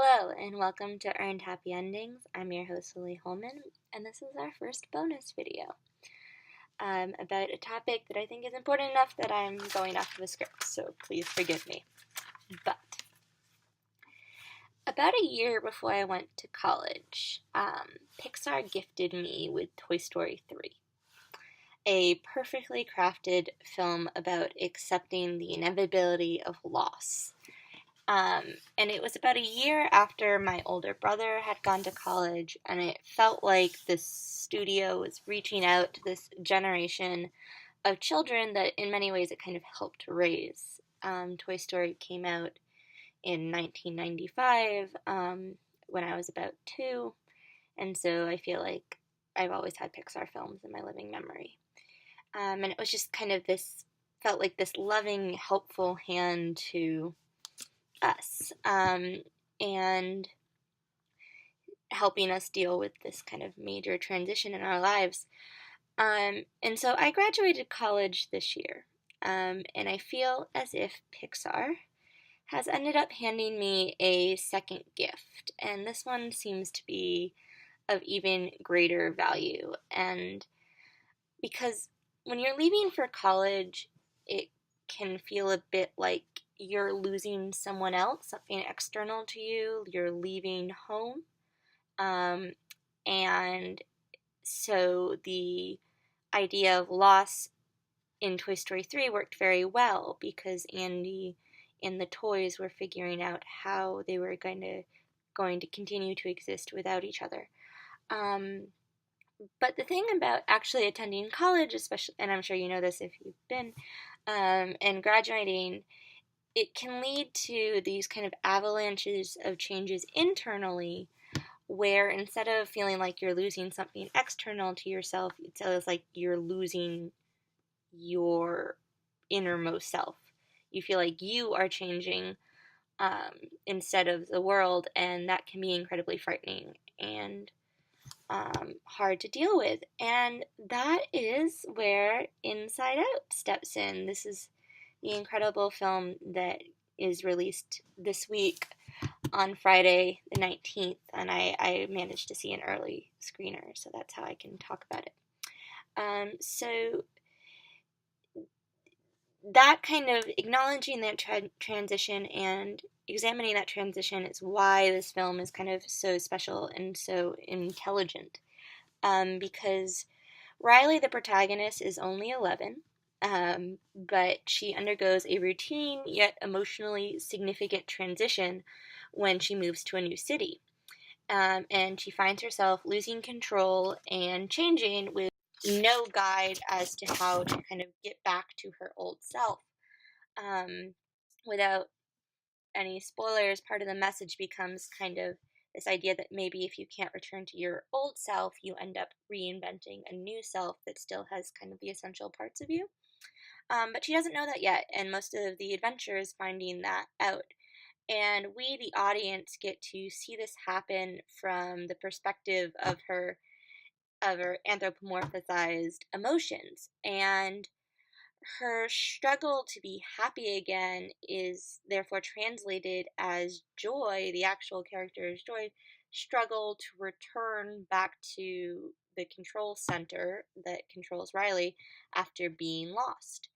Hello, and welcome to Earned Happy Endings. I'm your host, Lily Holman, and this is our first bonus video about a topic that I think is important enough that I'm going off of a script, so please forgive me. But about a year before I went to college, Pixar gifted me with Toy Story 3, a perfectly crafted film about accepting the inevitability of loss. And it was about a year after my older brother had gone to college, and it felt like the studio was reaching out to this generation of children that in many ways it kind of helped raise. Toy Story came out in 1995 when I was about 2, and so I feel like I've always had Pixar films in my living memory. And it was just kind of felt like this loving, helpful hand to us, and helping us deal with this kind of major transition in our lives. And so I graduated college this year, and I feel as if Pixar has ended up handing me a second gift, and this one seems to be of even greater value. And because when you're leaving for college, it can feel a bit like you're losing someone else, something external to you. You're leaving home. Um, and so the idea of loss in Toy Story 3 worked very well because Andy and the toys were figuring out how they were going to continue to exist without each other. Um, but the thing about actually attending college, especially, and I'm sure you know this if you've been, and graduating, it can lead to these kind of avalanches of changes internally where instead of feeling like you're losing something external to yourself, it feels like you're losing your innermost self. You feel like you are changing instead of the world, and that can be incredibly frightening and hard to deal with. And that is where Inside Out steps in. This is the incredible film that is released this week on Friday the 19th, and I managed to see an early screener, so that's how I can talk about it. So that kind of acknowledging that transition and examining that transition is why this film is kind of so special and so intelligent. Because Riley, the protagonist, is only 11, but she undergoes a routine yet emotionally significant transition when she moves to a new city. And she finds herself losing control and changing with no guide as to how to kind of get back to her old self. Um, Without any spoilers, part of the message becomes kind of this idea that maybe if you can't return to your old self, you end up reinventing a new self that still has kind of the essential parts of you. But she doesn't know that yet, and most of the adventure is finding that out. And we, the audience, get to see this happen from the perspective of her anthropomorphized emotions. And her struggle to be happy again is therefore translated as Joy, the actual character's Joy, struggle to return back to the control center that controls Riley after being lost.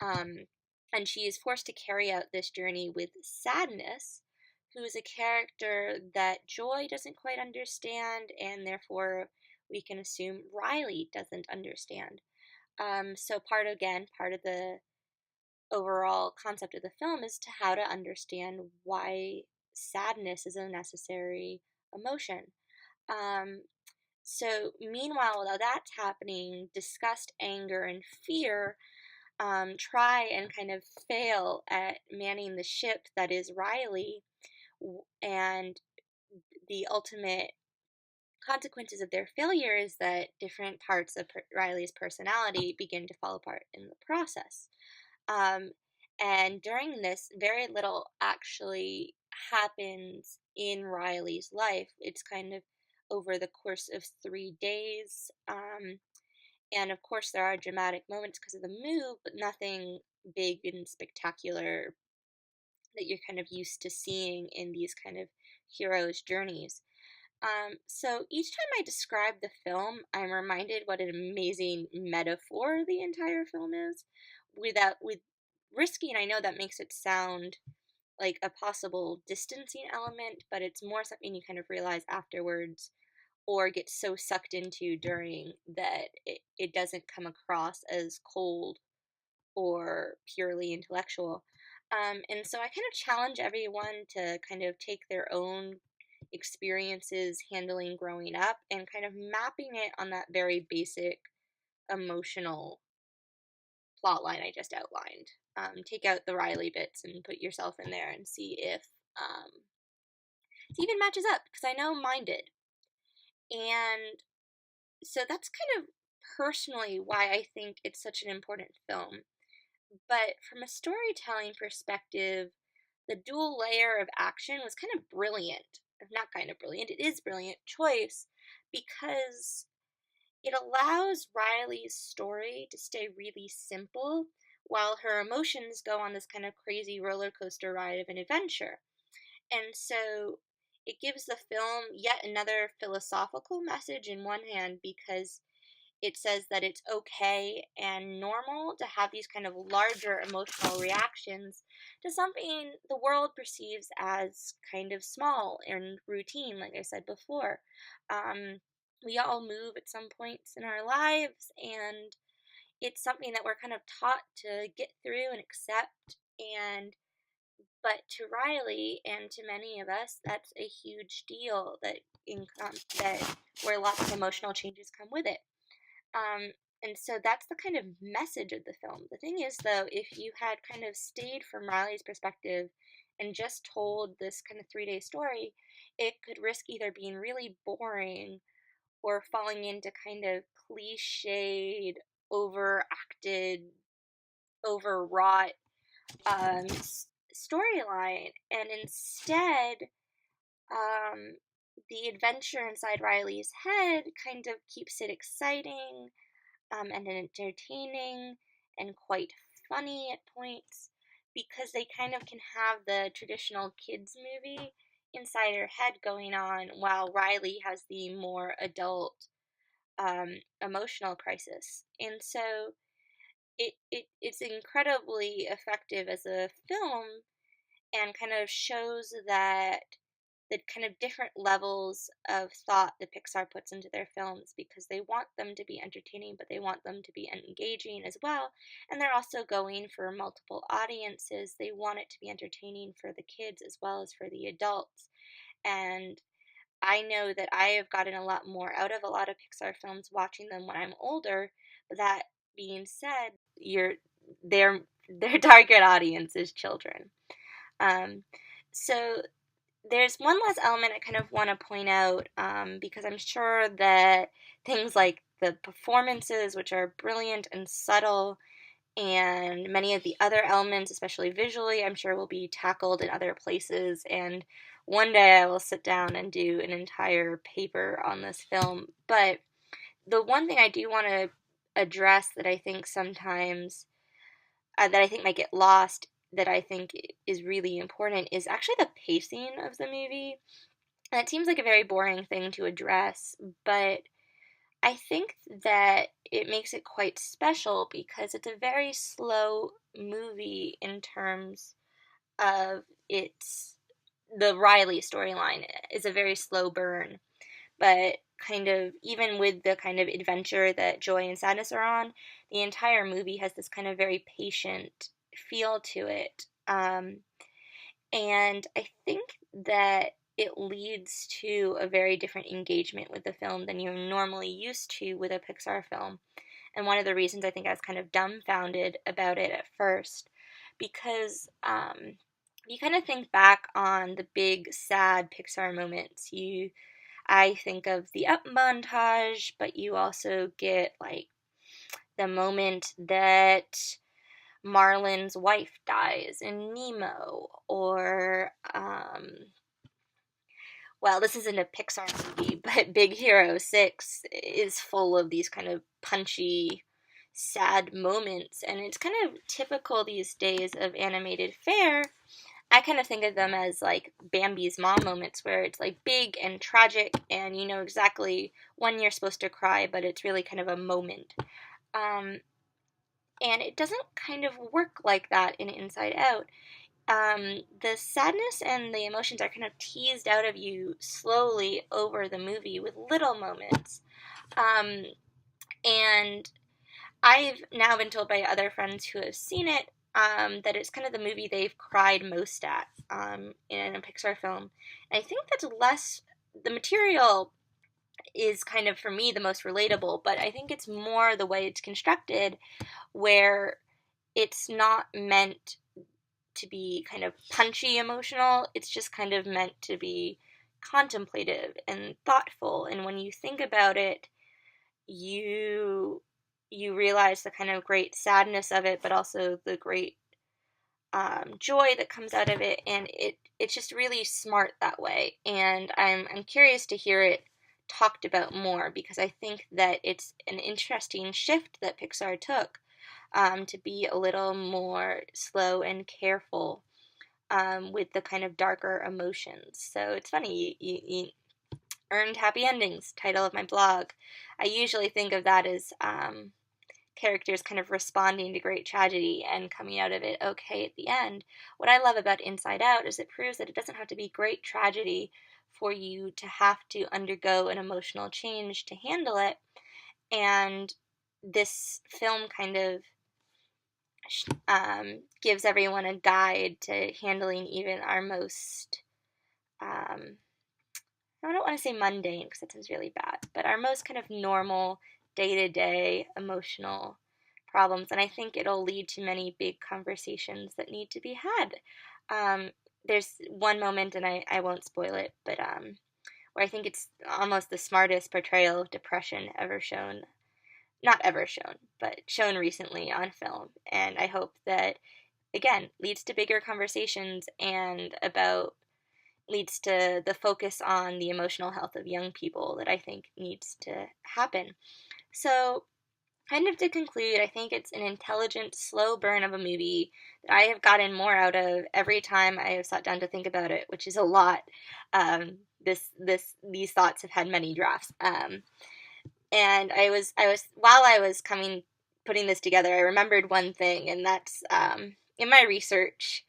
Um, and she is forced to carry out this journey with Sadness, who is a character that Joy doesn't quite understand, and therefore we can assume Riley doesn't understand. So part of the overall concept of the film is to how to understand why sadness is a necessary emotion. Um, so meanwhile, while that's happening, disgust, anger, and fear try and kind of fail at manning the ship that is Riley, and the ultimate consequences of their failure is that different parts of Riley's personality begin to fall apart in the process. Um, and during this, very little actually happens in Riley's life. It's kind of over the course of 3 days. And of course, there are dramatic moments because of the move, but nothing big and spectacular that you're kind of used to seeing in these kind of heroes' journeys. So each time I describe the film, I'm reminded what an amazing metaphor the entire film is. With risky, and I know that makes it sound like a possible distancing element, but it's more something you kind of realize afterwards or get so sucked into during that it doesn't come across as cold or purely intellectual. And so I kind of challenge everyone to kind of take their own experiences handling growing up and kind of mapping it on that very basic emotional plot line I just outlined. Take out the Riley bits and put yourself in there and see if it even matches up, because I know mine did. And so that's kind of personally why I think it's such an important film. But from a storytelling perspective, the dual layer of action was kind of brilliant. Not kind of brilliant, it is brilliant choice, because it allows Riley's story to stay really simple while her emotions go on this kind of crazy roller coaster ride of an adventure. And so it gives the film yet another philosophical message in one hand, because it says that it's okay and normal to have these kind of larger emotional reactions to something the world perceives as kind of small and routine, like I said before. Um, we all move at some points in our lives, and it's something that we're kind of taught to get through and accept. And but to Riley and to many of us, that's a huge deal that where lots of emotional changes come with it. Um, and so that's the kind of message of the film. The thing is, though, if you had kind of stayed from Riley's perspective and just told this kind of 3 day story, it could risk either being really boring or falling into kind of cliched, overacted, overwrought storyline. And instead, um, the adventure inside Riley's head kind of keeps it exciting, and entertaining and quite funny at points, because they kind of can have the traditional kids movie inside her head going on while Riley has the more adult emotional crisis. And so it's incredibly effective as a film, and kind of shows that the kind of different levels of thought that Pixar puts into their films, because they want them to be entertaining, but they want them to be engaging as well. And they're also going for multiple audiences. They want it to be entertaining for the kids as well as for the adults. And I know that I have gotten a lot more out of a lot of Pixar films watching them when I'm older. But that being said, their their target audience is children. Um, so there's one last element I kind of want to point out, because I'm sure that things like the performances, which are brilliant and subtle, and many of the other elements, especially visually, I'm sure will be tackled in other places. And one day I will sit down and do an entire paper on this film. But the one thing I do want to address that I think sometimes, that I think might get lost, that I think is really important, is actually the pacing of the movie. And it seems like a very boring thing to address, but I think that it makes it quite special, because it's a very slow movie in terms of the Riley storyline is a very slow burn, but kind of even with the kind of adventure that joy and sadness are on, the entire movie has this kind of very patient feel to it. And I think that it leads to a very different engagement with the film than you're normally used to with a Pixar film. And one of the reasons I think I was kind of dumbfounded about it at first, because you kind of think back on the big sad Pixar moments. I think of the Up montage, but you also get like the moment that Marlin's wife dies in Nemo, or well, this isn't a Pixar movie, but Big Hero 6 is full of these kind of punchy, sad moments, and it's kind of typical these days of animated fare, I kind of think of them as like Bambi's mom moments where it's like big and tragic and you know exactly when you're supposed to cry, but it's really kind of a moment. Um, and it doesn't kind of work like that in Inside Out. The sadness and the emotions are kind of teased out of you slowly over the movie with little moments. Um, and I've now been told by other friends who have seen it that it's kind of the movie they've cried most at in a Pixar film. And I think that's less, the material is kind of, for me, the most relatable, but I think it's more the way it's constructed where it's not meant to be kind of punchy emotional. It's just kind of meant to be contemplative and thoughtful. And when you think about it, you you realize the kind of great sadness of it, but also the great joy that comes out of it, and it's just really smart that way. And I'm curious to hear it talked about more because I think that it's an interesting shift that Pixar took to be a little more slow and careful with the kind of darker emotions. So it's funny, you earned happy endings, title of my blog. I usually think of that as characters kind of responding to great tragedy and coming out of it okay at the end. What I love about Inside Out is it proves that it doesn't have to be great tragedy for you to have to undergo an emotional change to handle it. And this film kind of gives everyone a guide to handling even our most, I don't want to say mundane because that sounds really bad, but our most kind of normal day to day emotional problems. And I think it'll lead to many big conversations that need to be had. There's one moment, and I won't spoil it, but where I think it's almost the smartest portrayal of depression ever shown. Not ever shown, but shown recently on film. And I hope that, again, leads to bigger conversations and leads to the focus on the emotional health of young people that I think needs to happen. So, kind of to conclude, I think it's an intelligent, slow burn of a movie that I have gotten more out of every time I have sat down to think about it, which is a lot. These thoughts have had many drafts. And while I was putting this together, I remembered one thing, and that's in my research.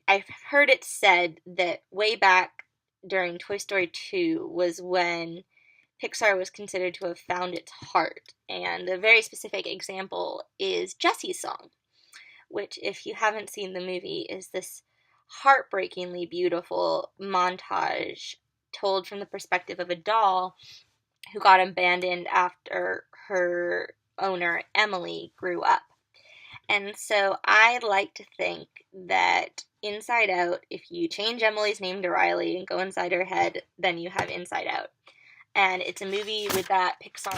I've heard it said that way back during Toy Story 2 was when Pixar was considered to have found its heart. And the very specific example is Jessie's song, which, if you haven't seen the movie, is this heartbreakingly beautiful montage told from the perspective of a doll who got abandoned after her owner, Emily, grew up. And so I like to think that Inside Out, if you change Emily's name to Riley and go inside her head, then you have Inside Out. And it's a movie with that Pixar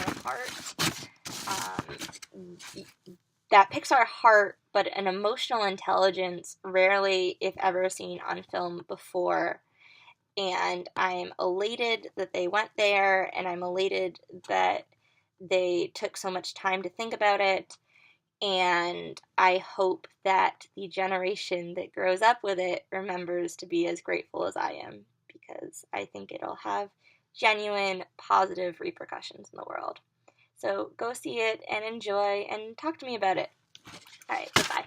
heart, but an emotional intelligence rarely, if ever, seen on film before. And I'm elated that they went there, and I'm elated that they took so much time to think about it. And I hope that the generation that grows up with it remembers to be as grateful as I am, because I think it'll have genuine positive repercussions in the world. So go see it and enjoy and talk to me about it. All right, bye-bye.